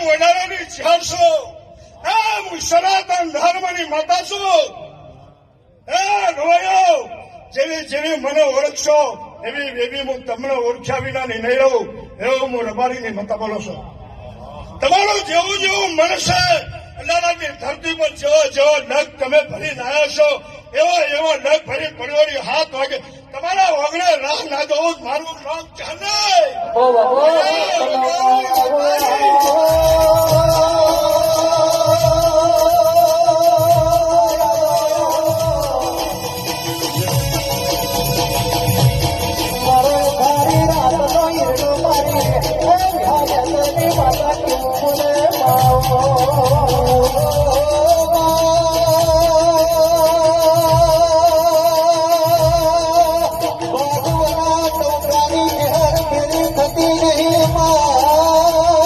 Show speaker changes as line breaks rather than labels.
વડારાની ઝાડ છું. હું સનાતન ધર્મની માતા છું. રોયો જેવી જેવી મને ઓળખશો એવી એવી હું તમને ઓળખ્યા વિના નહીં રહું. એવું હું રબારીની માતા બોલો છું. તમારું જેવું જેવું મન છે અલ્લાહની ધરતી પર જેવો જેવો નખ તમે ભરીને આવ્યા છો એવો એવો નખ ભરી પડ્યોની હાથ વાગે તમારા ઓગણે રાહ ના જવું જ મારું કામ ચાલે.
Oh